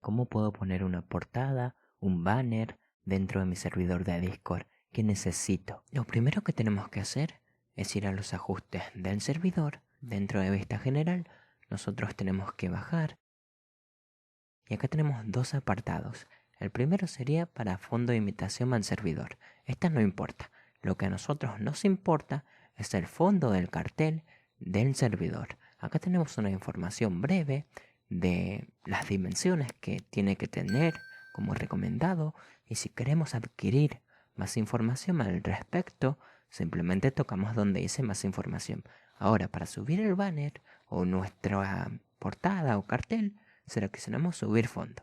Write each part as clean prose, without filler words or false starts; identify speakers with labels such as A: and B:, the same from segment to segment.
A: ¿Cómo puedo poner una portada, un banner dentro de mi servidor de Discord? ¿Qué necesito? Lo primero que tenemos que hacer es ir a los ajustes del servidor. Dentro de vista general, nosotros tenemos que bajar. Y acá tenemos dos apartados. El primero sería para fondo de invitación al servidor. Esta no importa. Lo que a nosotros nos importa es el fondo del cartel del servidor. Acá tenemos una información breve de las dimensiones que tiene que tener como recomendado, y si queremos adquirir más información al respecto, simplemente tocamos donde dice más información. Ahora, para subir el banner o nuestra portada o cartel, seleccionamos subir fondo.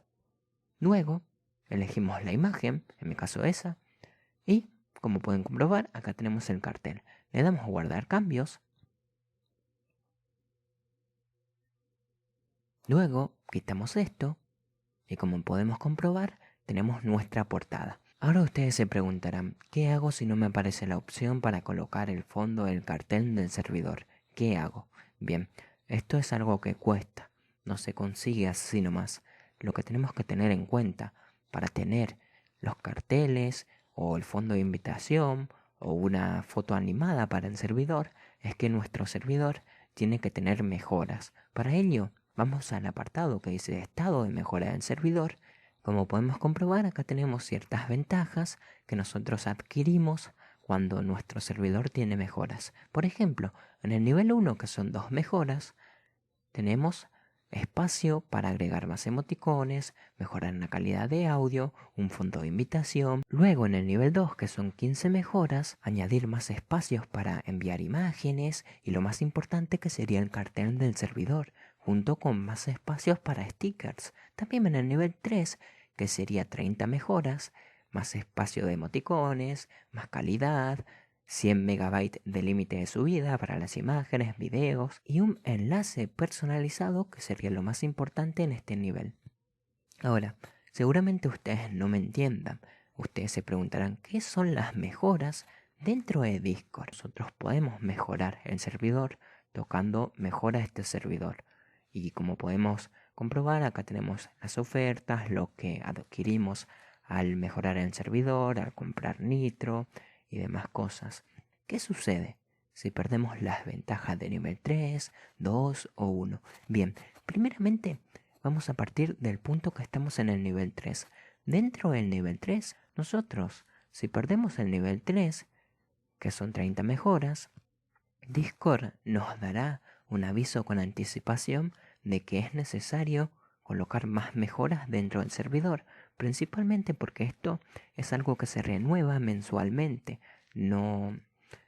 A: Luego elegimos la imagen, en mi caso esa, y como pueden comprobar, acá tenemos el cartel. Le damos a guardar cambios. Luego quitamos esto y como podemos comprobar, tenemos nuestra portada. Ahora ustedes se preguntarán, ¿qué hago si no me aparece la opción para colocar el fondo del cartel del servidor? ¿Qué hago? Bien, esto es algo que cuesta, no se consigue así nomás. Lo que tenemos que tener en cuenta para tener los carteles o el fondo de invitación o una foto animada para el servidor es que nuestro servidor tiene que tener mejoras. Para ello, vamos al apartado que dice estado de mejora del servidor. Como podemos comprobar, acá tenemos ciertas ventajas que nosotros adquirimos cuando nuestro servidor tiene mejoras. Por ejemplo, en el nivel 1, que son 2 mejoras, tenemos espacio para agregar más emoticones, mejorar la calidad de audio, un fondo de invitación. Luego en el nivel 2, que son 15 mejoras, añadir más espacios para enviar imágenes y lo más importante que sería el cartel del servidor, junto con más espacios para stickers. También en el nivel 3, que sería 30 mejoras, más espacio de emoticones, más calidad, 100 MB de límite de subida para las imágenes, videos y un enlace personalizado que sería lo más importante en este nivel. Ahora, seguramente ustedes no me entiendan. Ustedes se preguntarán qué son las mejoras dentro de Discord. Nosotros podemos mejorar el servidor tocando mejora este servidor. Y como podemos comprobar, acá tenemos las ofertas, lo que adquirimos al mejorar el servidor, al comprar nitro y demás cosas. ¿Qué sucede si perdemos las ventajas de nivel 3, 2 o 1? Bien, primeramente vamos a partir del punto que estamos en el nivel 3. Dentro del nivel 3, nosotros, si perdemos el nivel 3, que son 30 mejoras, Discord nos dará un aviso con anticipación de que es necesario colocar más mejoras dentro del servidor, principalmente porque esto es algo que se renueva mensualmente, no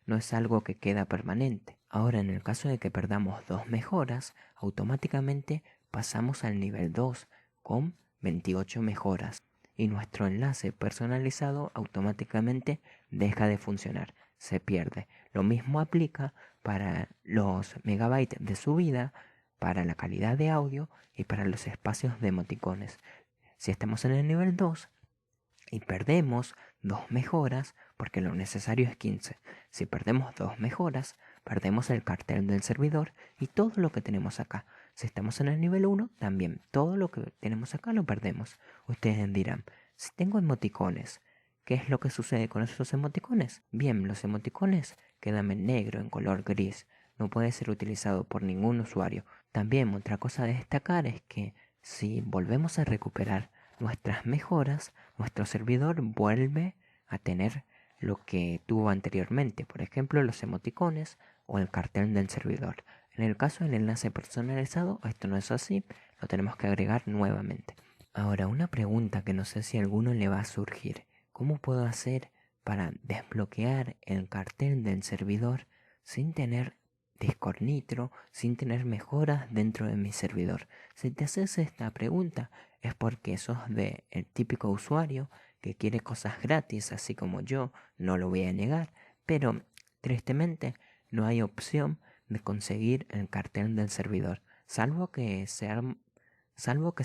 A: es algo que queda permanente. Ahora, en el caso de que perdamos 2 mejoras, automáticamente pasamos al nivel 2 con 28 mejoras y nuestro enlace personalizado automáticamente deja de funcionar, se pierde. Lo mismo aplica para los megabytes de subida, para la calidad de audio y para los espacios de emoticones. Si estamos en el nivel 2 y perdemos 2 mejoras, porque lo necesario es 15. Si perdemos 2 mejoras, perdemos el cartel del servidor y todo lo que tenemos acá. Si estamos en el nivel 1, también todo lo que tenemos acá lo perdemos. Ustedes dirán, si tengo emoticones, ¿qué es lo que sucede con esos emoticones? Bien, los emoticones quedan en negro, en color gris. No puede ser utilizado por ningún usuario. También otra cosa a destacar es que si volvemos a recuperar nuestras mejoras, nuestro servidor vuelve a tener lo que tuvo anteriormente, por ejemplo los emoticones o el cartel del servidor. En el caso del enlace personalizado, esto no es así, lo tenemos que agregar nuevamente. Ahora, una pregunta que no sé si a alguno le va a surgir: ¿cómo puedo hacer para desbloquear el cartel del servidor sin tener Discord Nitro, sin tener mejoras dentro de mi servidor? Si te haces esta pregunta es porque sos el típico usuario que quiere cosas gratis, así como yo, no lo voy a negar, pero tristemente no hay opción de conseguir el cartel del servidor, salvo que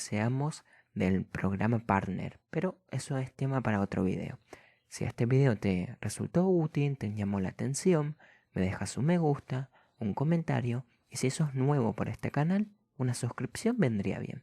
A: seamos del programa partner, pero eso es tema para otro video. Si este video te resultó útil, te llamó la atención, me dejas un me gusta, un comentario, y si sos nuevo por este canal, una suscripción vendría bien.